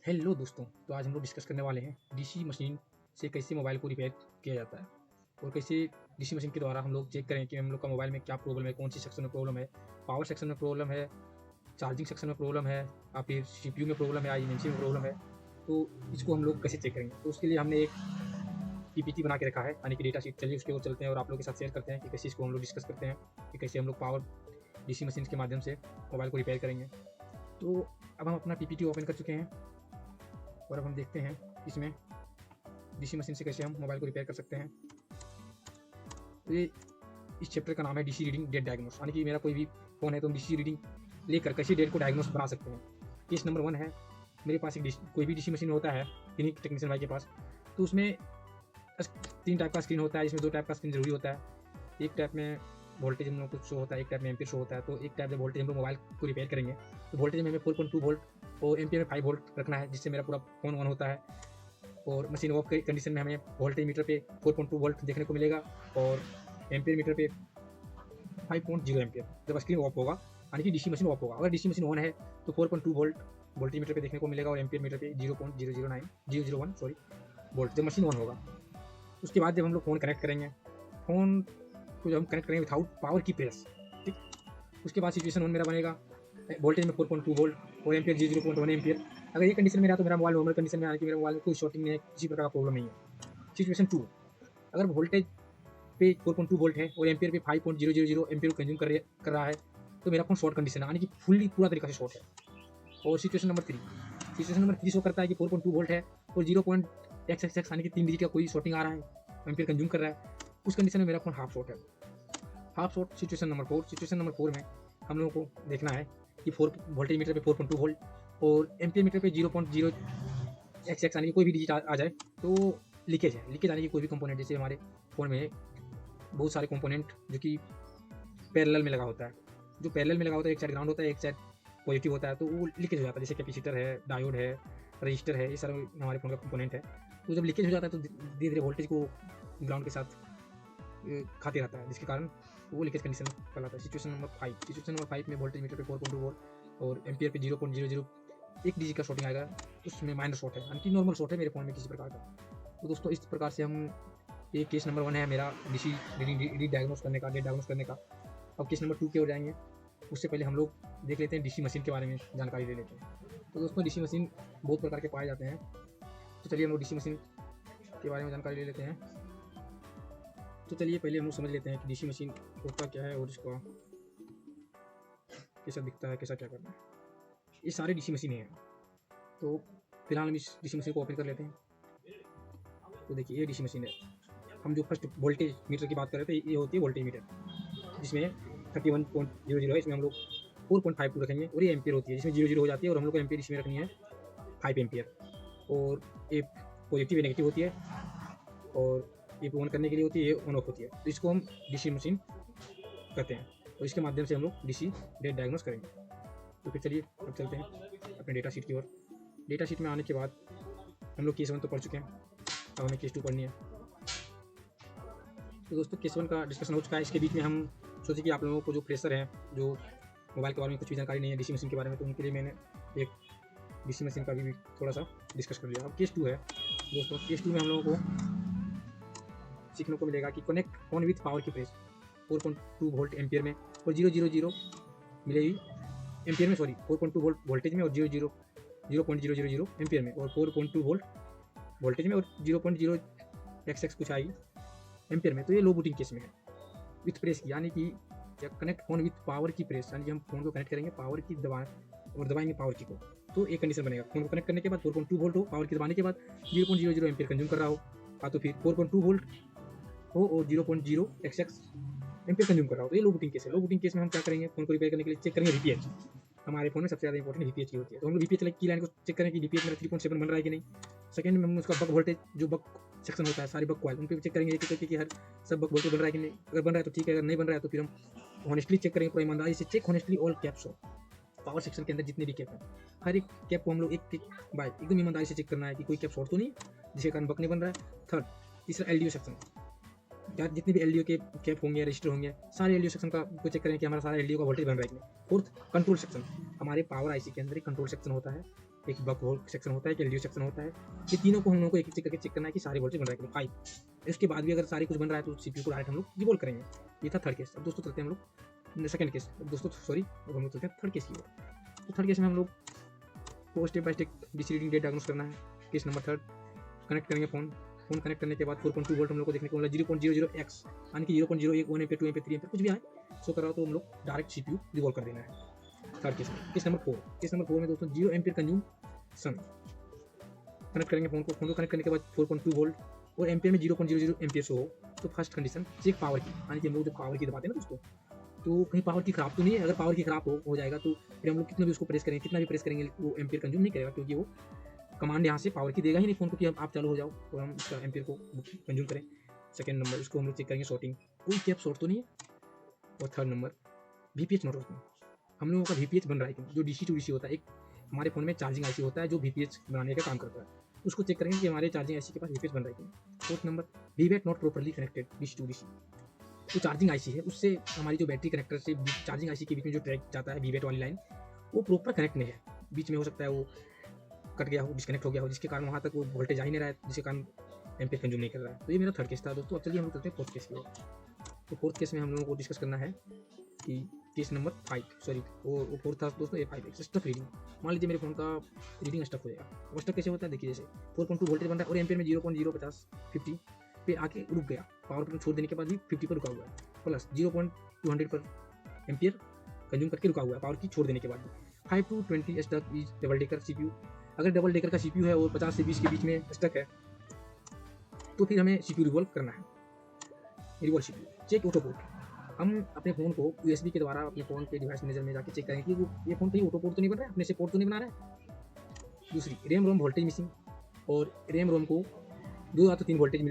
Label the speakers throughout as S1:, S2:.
S1: Hello दोस्तों, तो आज हम लोग डिस्कस करने वाले हैं डीसी मशीन से कैसे मोबाइल को रिपेयर किया जाता है और कैसे डीसी मशीन के द्वारा हम लोग चेक करें कि हम लोग का मोबाइल में क्या प्रॉब्लम है, कौन सी सेक्शन में प्रॉब्लम है, पावर सेक्शन में प्रॉब्लम है, चार्जिंग सेक्शन में प्रॉब्लम है, या फिर सीपीयू में प्रॉब्लम है या एमएमसी में प्रॉब्लम है। तो इसको हम लोग कैसे चेक करेंगे, तो उसके लिए हमने एक पीपीटी बना के रखा है, यानी कि डेटा शीट। चलिए उसके ओर चलते हैं और आप लोगों के साथ शेयर करते हैं कि कैसे इसको हम लोग डिस्कस करते हैं कि कैसे हम लोग पावर डीसी मशीन के माध्यम से मोबाइल को रिपेयर करेंगे। तो अब हम अपना पीपीटी ओपन कर चुके हैं और अब हम देखते हैं इसमें डीसी मशीन से कैसे हम मोबाइल को रिपेयर कर सकते हैं। तो ये इस चैप्टर का नाम है डीसी रीडिंग डेट डायग्नोस, यानी कि मेरा कोई भी फ़ोन है तो हम डीसी रीडिंग लेकर कैसे डेट को डायग्नोस बना सकते हैं। केस नंबर 1 है, मेरे पास एक कोई भी डीसी मशीन होता है किन्हीं टेक्नीशियन भाई के पास, तो उसमें 3 टाइप का स्क्रीन होता है, जिसमें 2 टाइप का स्क्रीन ज़रूरी होता है। एक टाइप में वोल्टेज हम लोग को शो होता है, एक टाइप में एम्पियर शो होता है। तो एक टाइप में वोल्टेज हम लोग मोबाइल को रिपेयर करेंगे तो वोल्टेज में हमें 4.2 वोल्ट और एम्पियर में 5 वोल्ट रखना है, जिससे मेरा पूरा फ़ोन ऑन होता है। और मशीन ऑफ कंडीशन में हमें वोल्टेज मीटर पे 4.2 वोल्ट देखने को मिलेगा और एम्पियर मीटर पे 5.0 एम्पियर जब स्क्रीन ऑफ होगा, यानी कि डीसी मशीन ऑफ होगा। अगर डीसी मशीन ऑन है तो 4.2 वोल्ट वोल्टेज मीटर पे देखने को मिलेगा और एम्पियर मीटर पे 0.009001 वोल्ट जब मशीन ऑन होगा। उसके बाद जब हम लोग फ़ोन कनेक्ट करेंगे, फ़ोन को जब हम कनेक्ट करेंगे विथआउट पावर की प्रेस, ठीक, उसके बाद सिचुएशन 1 मेरा बनेगा वोल्टेज में 4.2 वोल्ट और एम्पियर 0.1 एम्पियर। अगर ये कंडीशन में रहा तो मेरा मोबाइल नॉर्मल कंडीशन में, यानी कि मेरे मोबाइल में कोई शॉर्टिंग नहीं है, किसी प्रकार का प्रॉब्लम नहीं है। सिचुएशन 2, अगर वोल्टेज पे 4.2 वोल्ट है और एम्पियर पे 5.000 एम्पियर कंज्यूम कर रहा है तो मेरा फोन शॉर्ट कंडीशन है, यानी कि फुल्ली पूरा तरीका से शॉर्ट है। और सिचुएशन नंबर 3 शो करता है कि 4.2 वोल्ट है और 0.xxx यानी कि 3 डिजिट का कोई शॉर्टिंग आ रहा है, एम्पियर कंज्यूम कर रहा है। उस कंडीशन में मेरा फोन हाफ शॉर्ट है। हाफ शॉर्ट सिचुएशन नंबर 4 में हम लोगों को देखना है कि 4 वोल्टेज मीटर पे 4.2 वोल्ट और एम्पियर मीटर पे 0.0xx यानी कि कोई भी डिजिट आ जाए तो लीकेज है। लीकेज यानी कि कोई भी कंपोनेंट, जैसे हमारे फ़ोन में बहुत सारे कंपोनेंट जो कि पैरेलल में लगा होता है, जो पैरेलल में लगा होता है, एक साइड ग्राउंड होता है, एक साइड पॉजिटिव होता है, तो वो लीकेज हो जाता है। जैसे कैपेसिटर है, डायोड है, रजिस्टर है, ये सारे हमारे फ़ोन का कंपोनेंट है। तो जब लीकेज हो जाता है तो धीरे धीरे वोल्टेज को ग्राउंड के साथ खाते रहता है, जिसके कारण वो लीकेज कंडीशन कहलाता है। सिचुएशन नंबर 5 में वोल्टेज मीटर पे 4.2 वोल्ट और एम्पियर पे 0.00 एक डिजिट का शॉर्टिंग आएगा, उसमें माइनर शॉर्ट है, यानी कि नॉर्मल शॉर्ट है मेरे फ़ोन में किसी प्रकार का। तो दोस्तों इस प्रकार से हम, ये केस नंबर 1 है मेरा डीसी रीडिंग डायग्नोस करने का, डेट डायग्नोस करने का। अब केस नंबर 2 की ओर जाएंगे, उससे पहले हम लोग देख लेते हैं डीसी मशीन के बारे में जानकारी ले लेते हैं। तो दोस्तों डीसी मशीन बहुत प्रकार के पाए जाते हैं, तो चलिए हम लोग डीसी मशीन के बारे में जानकारी ले लेते हैं। तो चलिए पहले हम लोग समझ लेते हैं कि डीसी मशीन होता क्या है और इसका कैसा दिखता है, कैसा क्या करना है। ये सारे डीसी मशीन हैं, तो फिलहाल हम इस डीसी मशीन को ओपन कर लेते हैं। तो देखिए ये डीसी मशीन है। हम जो फर्स्ट वोल्टेज मीटर की बात कर रहे थे, ये होती है वोल्टेज मीटर, जिसमें 31.00 है, इसमें हम लोग 4.52 रखेंगे। और ये एम्पियर होती है, जिसमें 0 हो जाती है और हम लोग को एम्पियर इसमें रखनी है 5 एम्पियर। और ये पॉजिटिव या नेगेटिव होती है और ये ऑन करने के लिए होती है, ये ऑन ऑफ होती है। तो इसको हम डीसी मशीन कहते हैं और इसके माध्यम से हम लोग डीसी डेट डायग्नोस करेंगे। तो फिर चलिए अब चलते हैं अपने डेटा शीट की ओर। डेटा शीट में आने के बाद हम लोग केस 1 तो पढ़ चुके हैं, अब हमें केस 2 पढ़नी है। तो दोस्तों केस 1 का डिस्कशन हो चुका है। इसके बीच में हम सोचे कि आप लोगों को जो फ्रेशर हैं, जो मोबाइल के बारे में कुछ भी जानकारी नहीं है डीसी मशीन के बारे में, तो उनके लिए मैंने एक डीसी मशीन का भी थोड़ा सा डिस्कस कर लिया। अब केस 2 है दोस्तों। केस 2 में हम लोगों को सीखने को मिलेगा कि कनेक्ट फोन विथ पावर की प्रेस 4.2 वोल्ट एम्पियर में और 000 मिलेगी एम्पियर में, सॉरी 4.2 वोल्ट वोल्टेज में और 0.000 एम्पियर में और 4.2 वोल्ट वोल्टेज में और 0.0xx कुछ आएगी एम्पियर में। तो ये लो बूटिंग केस में है विथ प्रेस की, यानी कि कनेक्ट फोन विथ पावर की प्रेस, यानी कि हम फोन को कनेक्ट करेंगे पावर की और दबाएंगे पावर की को, तो एक कंडीशन बनेगा। फोन को कनेक्ट करने के बाद 4.2 वोल्ट हो, पावर की दबाने के बाद 0.00 एम्पियर कंज्यूम कर रहा हो, या तो फिर 4.2 वोल्ट हो और 0.0xx एम्पियर कंज्यूम कर रहा हो, तो ये लो बूटिंग केस है। लो बूटिंग केस में हम क्या करेंगे, फोन को रिपेयर करने के लिए चेक करेंगे वीपीएच। हमारे फोन में सबसे ज़्यादा इंपॉर्टेंट वीपीएच की होती है, तो हम लोग वीपीएच की लाइन को चेक करें कि वीपीएच मेरा 3.7 बन रहा है कि नहीं। सेकंड में हम उसका बक वोल्टेज, जो बक सेक्शन होता है, सारी बक कॉइल, उन पर चेक करेंगे कि हर सब बक वोल्टेज बन रहा है कि नहीं। अगर बन रहा है तो ठीक है, अगर नहीं बन रहा है तो फिर हम हॉनेस्टली चेक करेंगे, पूरा ईमानदारी से चेक हॉनेस्टली ऑल कैप्स हो। पावर सेक्शन के अंदर जितने भी कैप हैं, हर एक कैप को हम लोग एक बाय एकदम ईमानदारी से चेक करना है कि कोई कैप शॉर्ट तो नहीं, जिसके कारण बक नहीं बन रहा है। थर्ड, तीसरा एलडीओ सेक्शन, या जितने भी एलडीओ के कैप होंगे, रजिस्टर होंगे, सारे एलडीओ सेक्शन का को चेक करें कि हमारा सारा एलडीओ का वोल्टेज बन रहा है कि नहीं। फोर्थ, कंट्रोल सेक्शन, हमारे पावर आईसी के अंदर एक कंट्रोल सेक्शन होता है, एक बक होल्ड सेक्शन होता है, एक एलडीओ सेक्शन होता है। ये तीनों को हम लोगों को एक एक करके चेक करना है कि सारे वोल्टेज बन रहा है कि 5। इसके बाद भी अगर सारे कुछ बन रहा है तो सीपीयू को डायरेक्ट हम लोग डिबोल्व करेंगे। ये था थर्ड केस। अब दोस्तों चलते हैं हम लोग सेकंड केस। अब दोस्तों सॉरी, अब हम लोग चलते हैं थर्ड केस की ओर। तो थर्ड केस में हम लोग को step by step DC reading date diagnose करना है। केस नंबर थर्ड, कनेक्ट करेंगे फोन कनेक्ट करने के बाद 4.2 वोल्ट हम लोग को देखने को मिला 0.00x, यानी कि 0.01 1 एम्पीयर 2 एम्पीयर 3 एम्पीयर कुछ भी आए शो कर रहा हो तो हम लोग डायरेक्ट सीपीयू डिवॉल्व कर देना है थर्ड केस में। केस नंबर 4, केस नंबर 4 में दोस्तों 0 एम्पीयर कंज्यूमशन, कनेक्ट करेंगे फोन को कनेक्ट करने के बाद 4.2 वोल्ट और एम्पीयर में 0.00 एम्पीयर शो हो तो फर्स्ट कंडीशन चेक पावर की, यानी कि हम लोग जब पावर की दबाते हैं ना दोस्तों तो कहीं पावर की खराब तो नहीं है। अगर पावर की खराब हो जाएगा तो फिर हम लोग कितना भी उसको प्रेस करेंगे, कितना भी प्रेस करेंगे वो एम्पीयर कंज्यूम नहीं करेगा, क्योंकि वो कमांड यहाँ से पावर की देगा ही नहीं फोन को कि आप चालू हो जाओ और हम इसका एम्पीयर को कंज्यूम करें। सेकंड नंबर, इसको हम लोग चेक करेंगे शॉर्टिंग, कोई कैप शॉर्ट तो नहीं है। और third number VPH not working, हम लोगों का वीपीएच बन रहा है जो डीसी टू डीसी होता है। एक हमारे फोन में चार्जिंग आईसी होता है जो वीपीएच बनाने का काम करता है, उसको चेक करेंगे कि हमारे चार्जिंग आईसी के पास वीपीएच बन रहा है कि नहीं। फोर्थ नंबर वीवेट not properly connected DC to DC, जो चार्जिंग आईसी है उससे हमारी जो बैटरी कनेक्टर से चार्जिंग आईसी के बीच में जो ट्रैक जाता है वीवेट वाली लाइन वो प्रॉपर कनेक्ट नहीं है, बीच में हो सकता है वो कट गया हो, डिस्कनेक्ट हो गया हो, जिसके कारण वहाँ तक वो वोल्टेज आ ही नहीं रहा है, जिसके कारण एम्पीयर कंज्यूम नहीं कर रहा है। तो ये मेरा थर्ड केस था दोस्तों। अब चलिए हम लोग चलते हैं फोर्थ केस की ओर। तो फोर्थ केस में हम लोगों को डिस्कस करना है कि केस नंबर 5 सॉरी वो फोर्थ था दोस्तों, ये 5 है स्टफ रीडिंग। मान लीजिए मेरे फोन का रीडिंग स्टफ हो जाएगा। वो स्टफ कैसे होता है देखिए, जैसे 4.2 वोल्टेज बन रहा है और एम्पीयर में 0.050 50 पे आके रुक गया, पावर पर छोड़ देने के बाद भी 50 पर रुका हुआ है, प्लस 0.200 पर एम्पीयर कंज्यूम करके रुका हुआ है पावर की छोड़ देने के बाद भी। 5 to 20 stuck is double decker CPU. अगर डबल डेकर का सीपीयू है और 50 से 20 के बीच में स्टक है तो फिर हमें सीपीयू रिवॉल्व करना है। Revolve CPU check auto port, हम अपने फ़ोन को यूएसबी के द्वारा अपने फ़ोन के डिवाइस मैनेजर में जाके चेक करेंगे कि वो ये फ़ोन कहीं ऑटो पोर्ट तो नहीं बन रहा है, अपने से पोर्ट तो नहीं बना रहा है। दूसरी, रैम रोम वोल्टेज मिसिंग, और रैम रोम को 2 या तो 3 वोल्टेज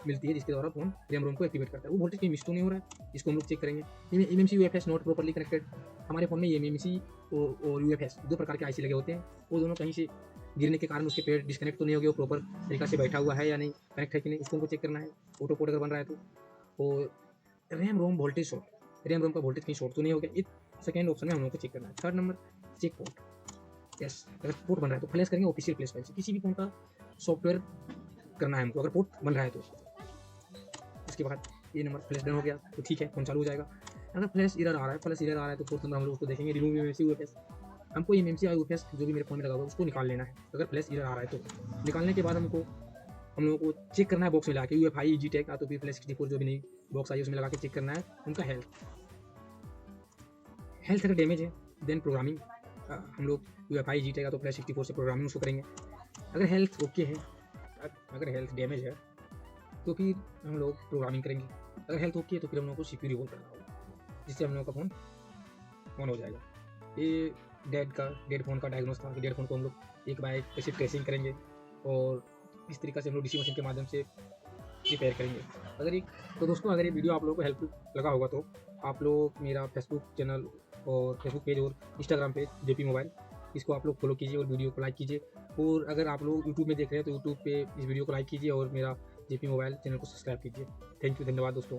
S1: मिलती है जिसके द्वारा फ़ोन रैम रोम को एक्टिवेट करता है, वो वोल्टेज कहीं मिस तो नहीं हो रहा है, इसको हम लोग चेक करेंगे। MMC UFS not properly connected, हमारे फ़ोन में एमएमसी और यूएफएस 2 प्रकार के आईसी लगे होते हैं, वो दोनों कहीं से गिरने के कारण उसके पेड़ डिस्कनेक्ट तो नहीं हो गया, वो प्रॉपर तरीका से बैठा हुआ है या नहीं, कनेक्ट है कि नहीं, उसको हमको चेक करना है ऑटो पोर्ट अगर बन रहा है तो। और RAM ROM voltage short, RAM ROM का वोल्टेज कहीं शॉर्ट तो नहीं हो गया, इस सेकेंड ऑप्शन में हम लोग को चेक करना है। Third number check port, yes अगर पोर्ट बन रहा है तो फ्लैश करेंगे ऑफिशियल फ्लैश फाइल से, किसी भी फोन का सॉफ्टवेयर करना है हमको अगर पोर्ट बन रहा है तो। उसके बाद ये नंबर फ्लैश डन हो गया तो ठीक है, फोन चालू हो जाएगा। अगर फ्लैश एरर आ रहा है तो फोर्थ नंबर हम लोग उसको देखेंगे, रिमूव एमएमसी यूएफएस, हमको एमएमसी और यूएफएस जो भी मेरे फोन में लगा हुआ है उसको निकाल लेना है अगर फ्लैश एरर आ रहा है तो। निकालने के बाद हम लोगों को चेक करना है बॉक्स में लगा के यूएफआई जी टेक या तो फिर फ्लैश 64 जो भी नहीं बॉक्स आई उसमें लगा के चेक करना है उनका हेल्थ अगर डैमेज है देन प्रोग्रामिंग, हम लोग यूएफआई जी टेक या तो फ्लैश 64 से प्रोग्रामिंग उसको करेंगे। अगर हेल्थ ओके है, अगर हेल्थ डैमेज है तो फिर हम लोग प्रोग्रामिंग करेंगे। अगर हेल्थ ओके है तो फिर हम लोग को सीपीयू रिवॉल्व करना होगा जिससे हम लोग का फ़ोन ऑन हो जाएगा। ये डेड फोन का डायग्नोस था कि डेड फोन को हम लोग एक बाय कैसे ट्रेसिंग करेंगे और इस तरीके से हम लोग डीसी मशीन के माध्यम से रिपेयर करेंगे। अगर एक तो दोस्तों अगर ये वीडियो आप लोगों को हेल्पफुल लगा होगा तो आप लोग मेरा फेसबुक चैनल और फेसबुक पेज और इंस्टाग्राम पेज जेपी मोबाइल, इसको आप लोग फॉलो कीजिए और वीडियो को लाइक कीजिए। और अगर आप लोग यूट्यूब में देख रहे हैं तो यूट्यूब पे इस वीडियो को लाइक कीजिए और मेरा जेपी मोबाइल चैनल को सब्सक्राइब कीजिए। थैंक यू, धन्यवाद दोस्तों।